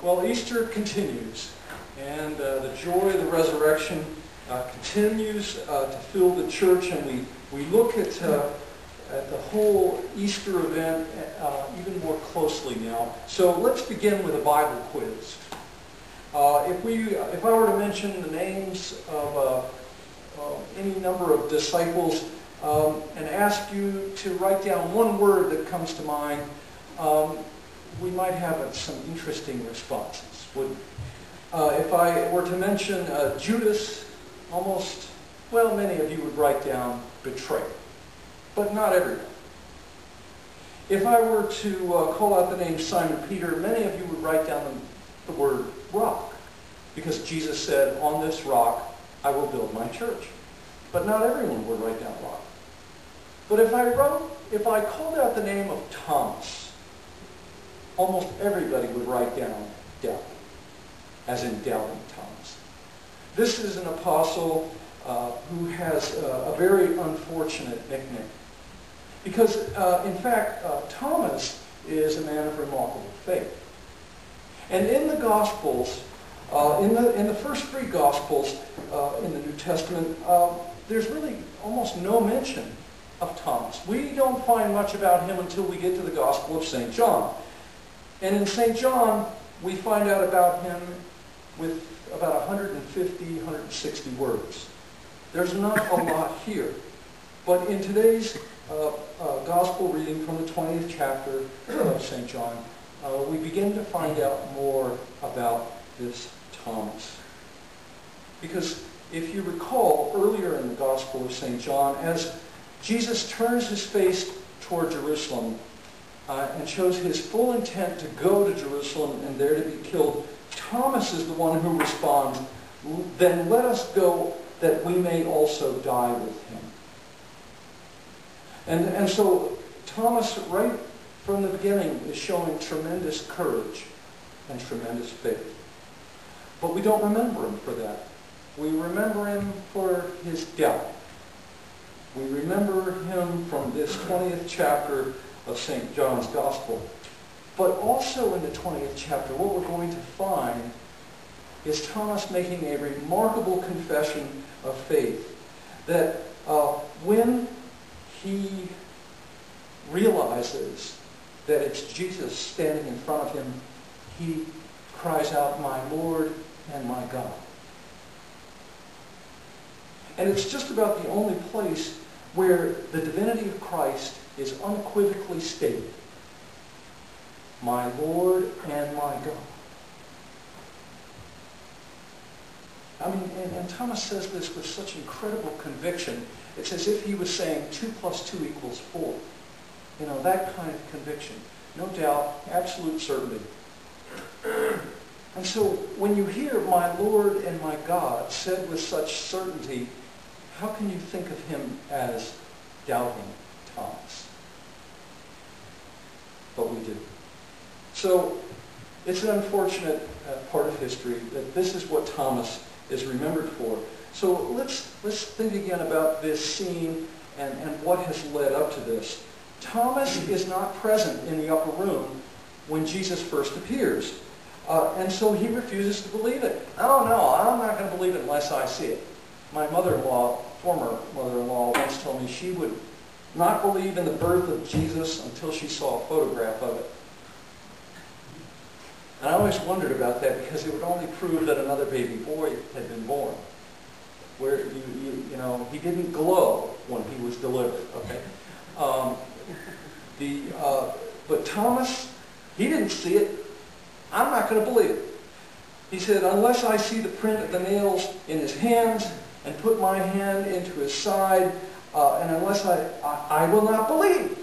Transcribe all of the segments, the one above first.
Well, Easter continues, and the joy of the resurrection continues to fill the church, and we look at the whole Easter event even more closely now. So let's begin with a Bible quiz. If I were to mention the names of any number of disciples and ask you to write down one word that comes to mind, we might have some interesting responses. If I were to mention Judas, many of you would write down betrayal, but not everyone. If I were to call out the name Simon Peter, many of you would write down the word rock, because Jesus said, "On this rock I will build my church." But not everyone would write down rock. But if I called out the name of Thomas, almost everybody would write down doubt, as in doubting Thomas. This is an apostle who has a very unfortunate nickname. Because, in fact, Thomas is a man of remarkable faith. And in the Gospels, in the first three Gospels in the New Testament, there's really almost no mention of Thomas. We don't find much about him until we get to the Gospel of St. John. And in St. John, we find out about him with about 150, 160 words. There's not a lot here. But in today's Gospel reading from the 20th chapter of St. John, we begin to find out more about this Thomas. Because if you recall, earlier in the Gospel of St. John, as Jesus turns his face toward Jerusalem and shows his full intent to go to Jerusalem and there to be killed, Thomas is the one who responds, "Then let us go that we may also die with him." And so Thomas, right from the beginning, is showing tremendous courage and tremendous faith. But we don't remember him for that. We remember him for his doubt. We remember him from this 20th chapter of St. John's Gospel. But also in the 20th chapter, what we're going to find is Thomas making a remarkable confession of faith. That when he realizes that it's Jesus standing in front of him, he cries out, "My Lord and my God." And it's just about the only place where the divinity of Christ is unequivocally stated. "My Lord and my God." And Thomas says this with such incredible conviction. It's as if he was saying 2 + 2 = 4. That kind of conviction. No doubt, absolute certainty. And so when you hear "my Lord and my God" said with such certainty, how can you think of him as doubting Thomas? But we do. So it's an unfortunate part of history that this is what Thomas is remembered for. So let's think again about this scene and what has led up to this. Thomas is not present in the upper room when Jesus first appears. And so he refuses to believe it. "Oh no, I'm not going to believe it unless I see it." My mother-in-law, former mother-in-law, once told me she would not believe in the birth of Jesus until she saw a photograph of it. And I always wondered about that because it would only prove that another baby boy had been born. Where, he didn't glow when he was delivered, okay? But Thomas, he didn't see it. "I'm not going to believe it." He said, "Unless I see the print of the nails in his hands and put my hand into his side, and unless I will not believe."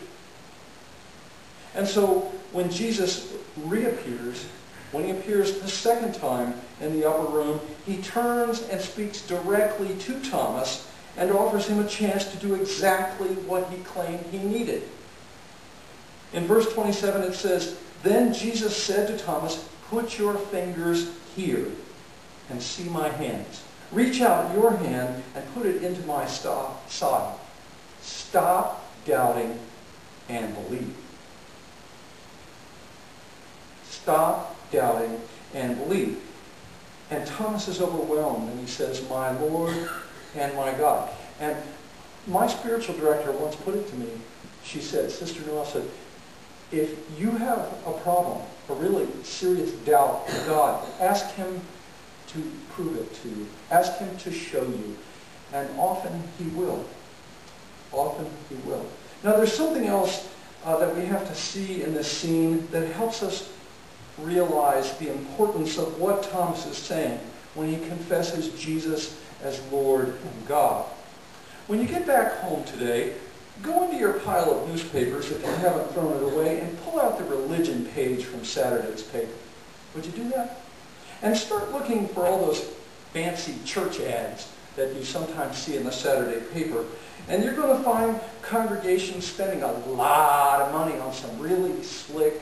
And so when Jesus reappears, when he appears the second time in the upper room, he turns and speaks directly to Thomas and offers him a chance to do exactly what he claimed he needed. In verse 27 it says, "Then Jesus said to Thomas, 'Put your fingers here and see my hands. Reach out your hand and put it into my side. Stop doubting and believe.'" Stop doubting and believe. And Thomas is overwhelmed, and he says, "My Lord and my God." And my spiritual director once put it to me. She said, Sister Noel said, if you have a problem, a really serious doubt in God, ask him to prove it to you. Ask him to show you. And often he will. Often he will. Now there's something else that we have to see in this scene that helps us realize the importance of what Thomas is saying when he confesses Jesus as Lord and God. When you get back home today, go into your pile of newspapers, if you haven't thrown it away, and pull out the religion page from Saturday's paper. Would you do that? And start looking for all those fancy church ads that you sometimes see in the Saturday paper. And you're going to find congregations spending a lot of money on some really slick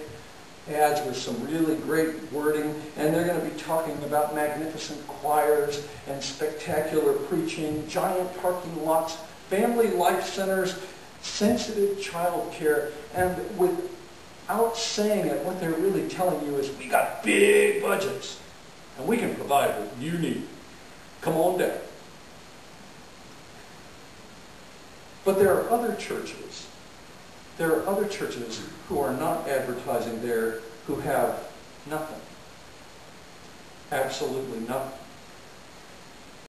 ads with some really great wording, and they're going to be talking about magnificent choirs and spectacular preaching, giant parking lots, family life centers, sensitive child care, and without saying it, what they're really telling you is, we got big budgets, and we can provide what you need. Come on down. But there are other churches. There are other churches who are not advertising there, who have nothing. Absolutely nothing.